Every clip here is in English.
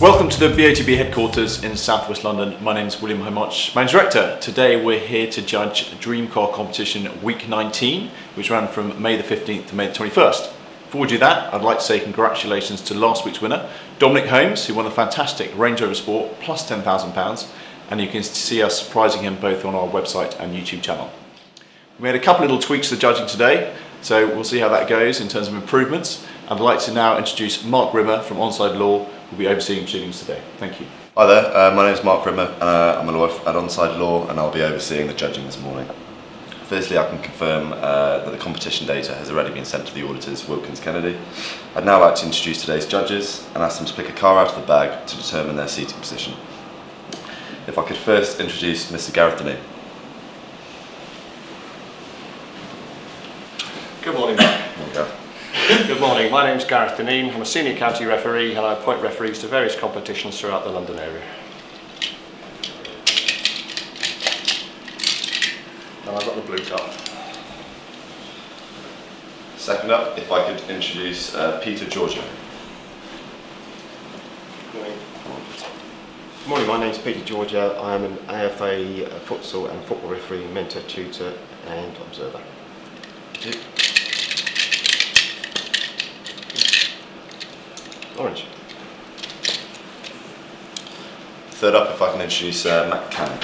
Welcome to the BOTB headquarters in Southwest London. My name is William Homoch, Managing Director. Today we're here to judge Dream Car Competition Week 19, which ran from May the 15th to May the 21st. Before we do that, I'd like to say congratulations to last week's winner, Dominic Holmes, who won the fantastic Range Rover Sport plus £10,000, and you can see us prizing him both on our website and YouTube channel. We made a couple little tweaks to the judging today, so we'll see how that goes in terms of improvements. I'd like to now introduce Mark Rimmer from Onside Law, who will be overseeing proceedings today. Thank you. Hi there, my name is Mark Rimmer, I'm a lawyer at Onside Law and I'll be overseeing the judging this morning. Firstly, I can confirm that the competition data has already been sent to the auditors, Wilkins Kennedy. I'd now like to introduce today's judges and ask them to pick a car out of the bag to determine their seating position. If I could first introduce Mr. Gareth Deneen. Good morning, Mark. Morning, Gareth. Good morning, my name is Gareth Deneen. I'm a senior county referee and I appoint referees to various competitions throughout the London area. And I've got the blue card. Second up, if I could introduce Peter Georgia. Good morning. Good morning, my name is Peter Georgia. I am an AFA futsal and football referee, mentor, tutor and observer. Thank you. Orange. Third up, if I can introduce Matt Cannon.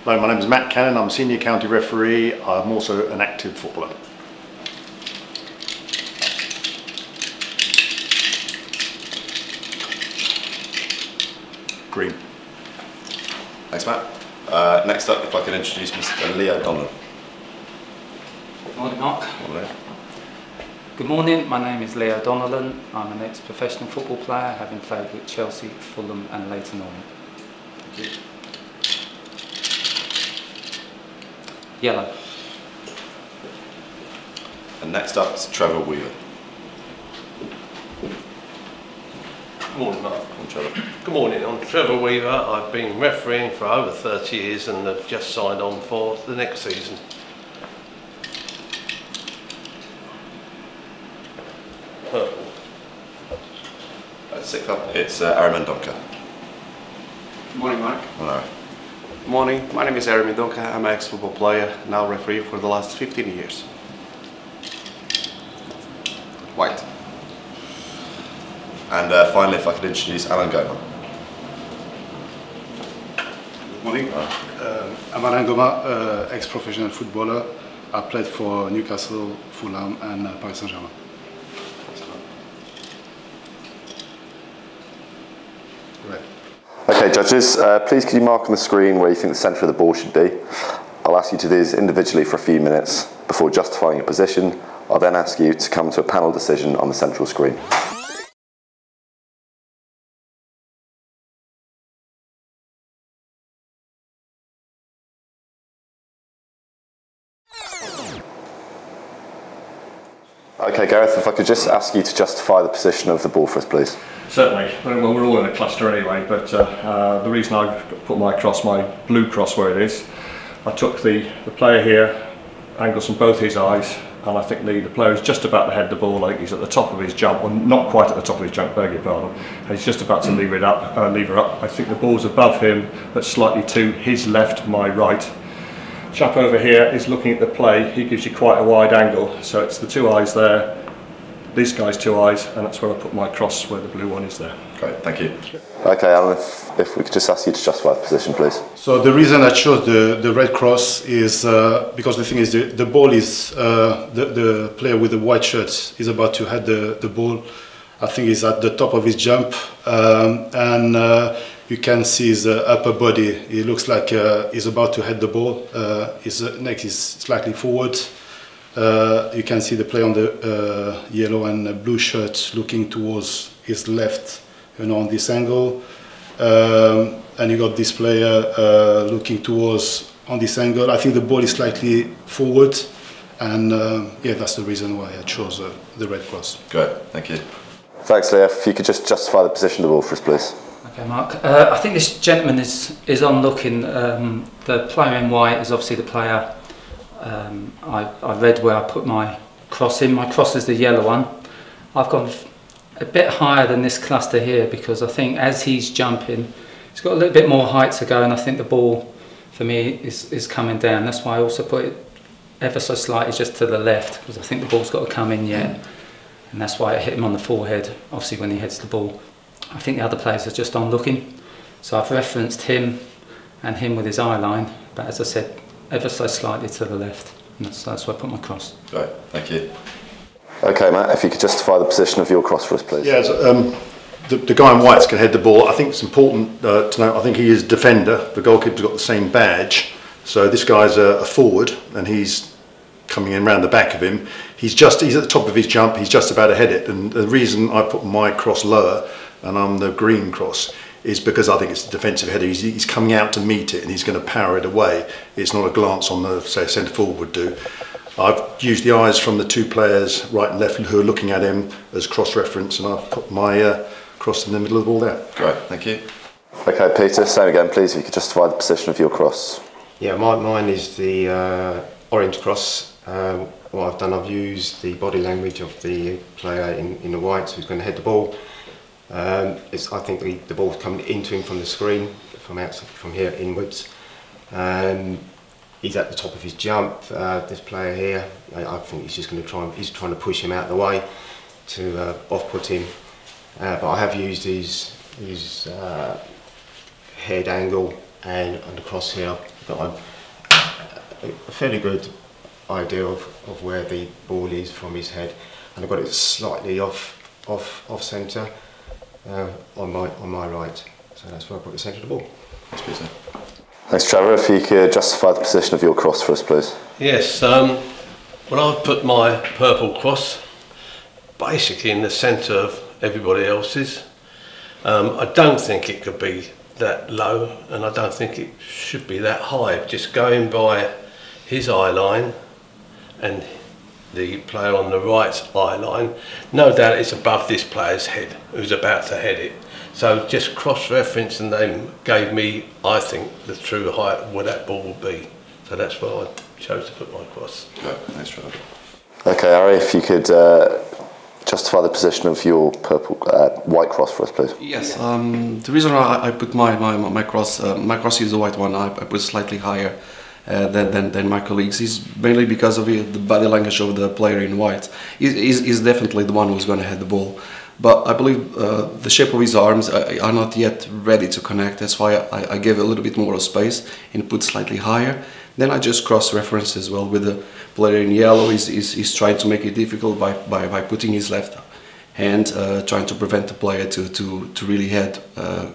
Hello, my name is Matt Cannon. I'm a senior county referee. I'm also an active footballer. Green. Thanks, Matt. Next up, if I could introduce Mr. Leo Donlan. Morning, Mark. Morning. Good morning, my name is Leo Donnellan. I'm an ex-professional football player, having played with Chelsea, Fulham and Leyton Orient. Thank you. Yellow. And next up is Trevor Weaver. Good morning, Mark. Come on, Trevor. Good morning, I'm Trevor Weaver. I've been refereeing for over 30 years and have just signed on for the next season. Purple. Sixth up, it's Aaron Mendonca. Good morning, Mark. Hello. Good morning, my name is Aaron Mendonca. I'm an ex-football player, now referee for the last 15 years. White. And finally, if I could introduce Alan Goma. Good morning. I'm Alain Goma, ex-professional footballer. I played for Newcastle, Fulham and Paris Saint-Germain. Right. Okay, judges, please could you mark on the screen where you think the centre of the ball should be. I'll ask you to do this individually for a few minutes before justifying your position. I'll then ask you to come to a panel decision on the central screen. Okay, Gareth, if I could just ask you to justify the position of the ball for us, please. Certainly. Well, we're all in a cluster anyway, but the reason I put my blue cross where it is, I took the player here, angles from both his eyes, and I think the player is just about to head the ball. I think he's at the top of his jump, or not quite at the top of his jump, beg your pardon. And he's just about to lever up. I think the ball's above him, but slightly to his left, my right. Chap over here is looking at the play. He gives you quite a wide angle, so it's the two eyes there, this guy's two eyes, and that's where I put my cross where the blue one is there. Great, thank you. Okay, Alan, if we could just ask you to justify the position, please. So the reason I chose the red cross is because the thing is the ball is, the player with the white shirt is about to head the ball. I think he's at the top of his jump, and you can see his upper body. It looks like he's about to head the ball. His neck is slightly forward. You can see the player on the yellow and blue shirt looking towards his left, on this angle. And you got this player looking towards on this angle. I think the ball is slightly forward, and yeah, that's the reason why I chose the red cross. Great, thank you. Thanks, Leo. If you could just justify the position of the ball for us, please. Okay, Mark. I think this gentleman is on looking. The player in white is obviously the player. I read where I put my cross in. My cross is the yellow one. I've gone a bit higher than this cluster here, because I think as he's jumping, he's got a little bit more height to go, and I think the ball for me is coming down. That's why I also put it ever so slightly just to the left, because I think the ball's got to come in yet, and that's why it hit him on the forehead, obviously when he heads the ball. I think the other players are just on looking, so I've referenced him and him with his eye line, but as I said, ever so slightly to the left, and that's why I put my cross. Right, thank you. Okay, Matt, if you could justify the position of your cross for us, please. Yeah, the guy in white's can head the ball. I think it's important to note, I think he is defender. The goalkeeper's got the same badge. So this guy's a forward, and he's coming in round the back of him. He's at the top of his jump, he's just about to head it. And the reason I put my cross lower, and I'm the green cross, is because I think it's a defensive header. He's coming out to meet it, and he's going to power it away. It's not a glance on the, say, centre forward would do. I've used the eyes from the two players, right and left, who are looking at him as cross-reference, and I've put my cross in the middle of the ball there. Great, thank you. Okay, Peter, same again, please, if you could justify the position of your cross. Yeah, mine is the orange cross. What I've done, I've used the body language of the player in the white who's going to head the ball. I think the ball's coming into him from the screen, from here inwards. He's at the top of his jump. This player here, I think he's just going to he's trying to push him out of the way to off-put him. But I have used his head angle and on the cross here, got a fairly good idea of where the ball is from his head, and I've got it slightly off centre on my right. So that's where I put the centre of the ball. Thanks, Peter. Thanks, Trevor. If you could justify the position of your cross for us, please. Yes, well, I've put my purple cross basically in the centre of everybody else's. I don't think it could be that low, and I don't think it should be that high. Just going by his eye line and the player on the right's eye line, no doubt it's above this player's head who's about to head it. So just cross-referencing them gave me, I think, the true height of where that ball would be. So that's where I chose to put my cross. Right, thanks, Trevor. Okay, Ari, if you could justify the position of your purple white cross for us, please. Yes. The reason I put my cross is the white one. I put slightly higher than my colleagues is mainly because of the body language of the player in white. He's definitely the one who's going to head the ball. But I believe the shape of his arms are not yet ready to connect. That's why I gave a little bit more of space and put slightly higher. Then I just cross-referenced as well with the player in yellow. He's trying to make it difficult by putting his left hand, trying to prevent the player to really head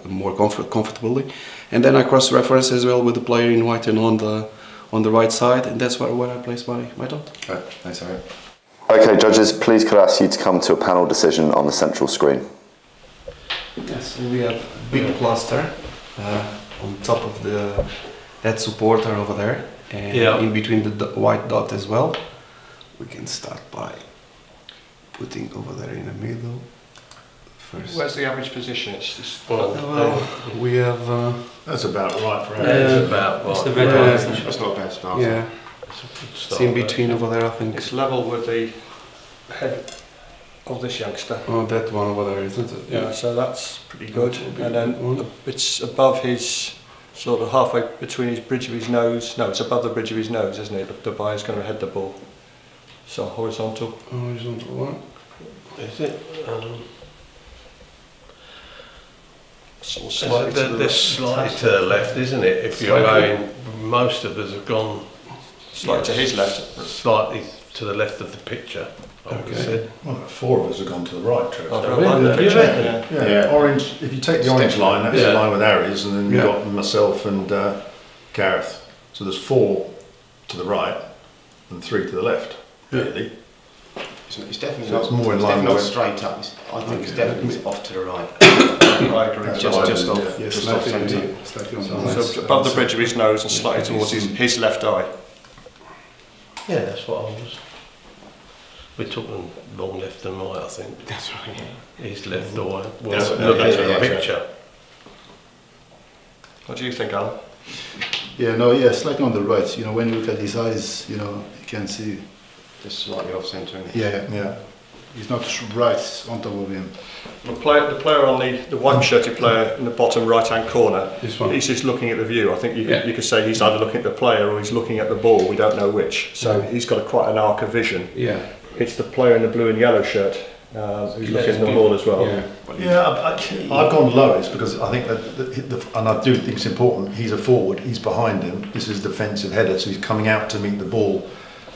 more comfortably. And then I cross-reference as well with the player in white and on the right side, and that's where I place my dot. Right, thanks, Ari. Okay, judges, please could I ask you to come to a panel decision on the central screen. Yes, we have big cluster on top of that supporter over there, and in between the white dot as well. We can start by putting over there in the middle first. Where's the average position? It's just, we have. That's about right for It's about It's right. the red one, isn't it? That's not a bad start. Yeah, it's in between over there, I think. it's level with the head of this youngster. Oh, that one over there, isn't it? Yeah, so that's pretty good. And then it's above his, sort of halfway between his bridge of his nose. No, it's above the bridge of his nose, isn't it? The buyer's going to head the ball. So horizontal. Horizontal one. Is it? Slightly They're slightly to the left, isn't it? If you're going, most of us have gone slightly to his left. slightly to the left of the picture. I would have said. Well, 4 of us have gone to the right, Trevor. Oh, they're on the picture. Yeah, orange. If you take the orange line, that's the line with Ari's, and then you've Yeah. got myself and Gareth. So there's 4 to the right and 3 to the left, really. It's definitely So not, it's more in line definitely not with- straight up. I think it's definitely off to the right. I agree. That's Just what I just did, off, yeah. just off centre. So above the bridge of his nose and slightly towards his left eye. Yeah, that's what I was. We're talking long left and right, I think. That's right. His left or right. Well, That's what- look at yeah, the yeah. picture. What do you think, Alan? Yeah, slightly on the right. When you look at his eyes, you can see. Just slightly off centre. Yeah. He's not right on top of him. The player on the white shirted player in the bottom right hand corner, This one. he's just looking at the view. I think Yeah. you could say he's either looking at the player or he's looking at the ball, we don't know which. So he's got quite an arc of vision. Yeah. It's the player in the blue and yellow shirt who's looking at the ball as well. Yeah. Yeah, I've gone lowest because I think and I do think it's important, he's a forward, he's behind him, this is a defensive header, so he's coming out to meet the ball.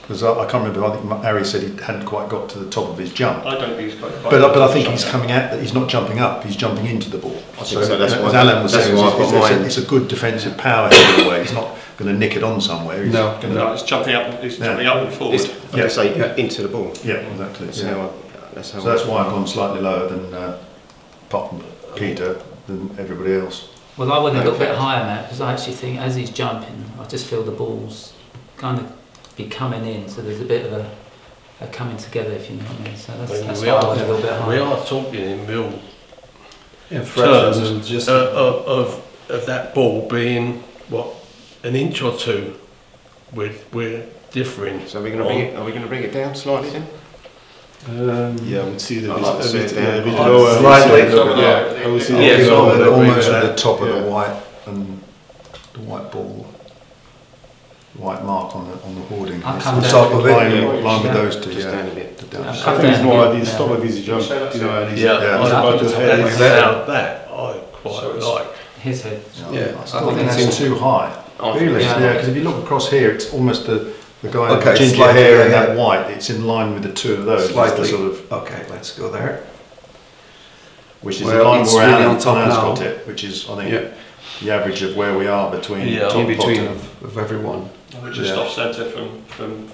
Because I can't remember, I think Harry said he hadn't quite got to the top of his jump. I don't think he's quite But I think he's coming out, he's not jumping up, he's jumping into the ball. So that's as why- Alan was that's saying, why I've got mine. it's a good defensive power header away, he's not going to nick it on somewhere. He's No. gonna, No, he's jumping up. He's jumping up and forward. It's, like I say, Yeah. into the ball. Yeah, exactly. That's Yeah. how that's how So that's why I've gone slightly lower than apart from Peter, than everybody else. Well, I went a little bit higher, Matt, because I actually think as he's jumping, I just feel the ball's kind of be coming in, so there's a bit of a coming together, if you know what I mean. So that's why I went a little bit higher. We are talking in real Yeah, terms fractions and just of that ball being what, an inch or two. We're differing. So are we going to bring it down slightly then? Yeah, I would see that I'd like to see it a bit down. lower. Slightly. Yeah, I would see Yeah, it so lower. I'm Almost with at that. the top of Yeah. the white ball, white mark on the hoarding. I'll It's come the down. top of it, Line- line with yeah. those two, Just yeah. down a bit. Down. I'll I come think it's down. more at the Yeah. top of his jump, you know, and he's Yeah, Yeah. he's about to head. that I quite like. His head. Yeah, I still think it's that's too high. Really? Yeah. Yeah, because if you look across here, it's almost the guy with Okay, the ginger slightly, hair and yeah. that white. It's in line with the two of those. It's the Slightly. sort of, Okay, let's go there. which is Well, in line it's where really Alan on top Alan's now. got it, which is I think Yeah. the average of where we are between Yeah. top in and between bottom. of everyone. We're just Yeah. off centre from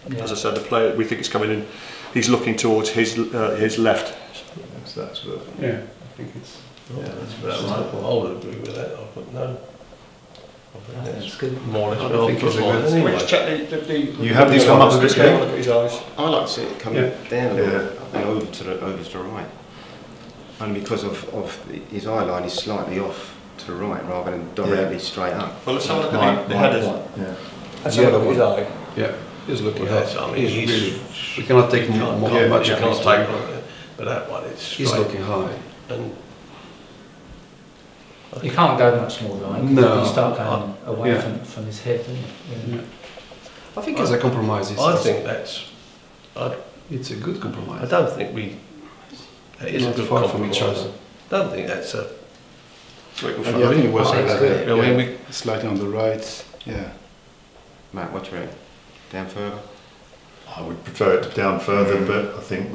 Yeah. as I said, the player. We think it's coming in. He's looking towards his left. That's sort of, Yeah, I think it's. yeah, that's about right. I would agree with that. I put no. I think That's good. more or less I well think it's put a mine good- anyway. Just check the You have these come up a bit, Yeah, yeah? look at his eyes. I like to see it coming Yeah. down a little Yeah. bit and over to the right. Only because of his eye line is slightly off to the right rather than directly straight up. Well, let's have a look White, at the white, headers. white, yeah. Let's The have a other look at his eye. Yeah, he's looking Well, that's, high. I mean, He's he's really. We cannot take you can't- more yeah, much you of can't his take time. it, but that one it's He's straight. looking high. And You can't go much more right. No. You start going away Yeah. from his head, don't you? Yeah. I think as a compromise, I think that's. it's a good I compromise. don't think we. It is a Not good far from compromise. each other. Don't think that's a. And yeah, I think it was I think like it's that. I mean, we. Slightly on the right. Yeah. Matt, what do you reckon? Down further? I would prefer it down further, but I think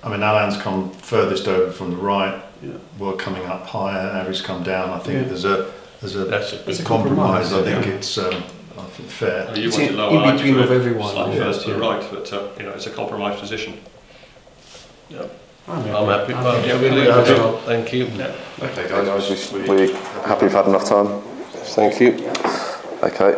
Alan's come furthest over from the right. Yeah. We're coming up higher. Harry's come down. I think Yeah. there's a That's a It's good a compromise. compromise, I think yeah. it's I think fair. You It's want in- it lower, in I between prefer of everyone, Slightly yeah. further to the Yeah. right, but it's a compromised position. I'm happy. Well, yeah, we I'm leave it happy. well. Thank you. Okay, guys, we happy we've had enough time? Thank you. Okay.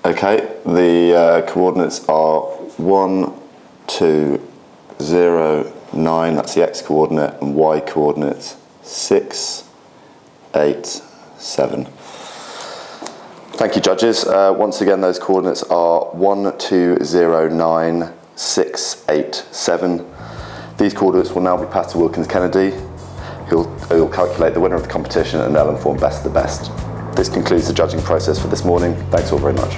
Okay, the coordinates are 1, 2, 0, 9, that's the x coordinate, and y coordinate 6, 8, 7. Thank you, judges. Once again, those coordinates are 1, 2, 0, 9, 6, 8, 7. These coordinates will now be passed to Wilkins Kennedy. He'll calculate the winner of the competition and they'll inform best of the best. This concludes the judging process for this morning. Thanks all very much.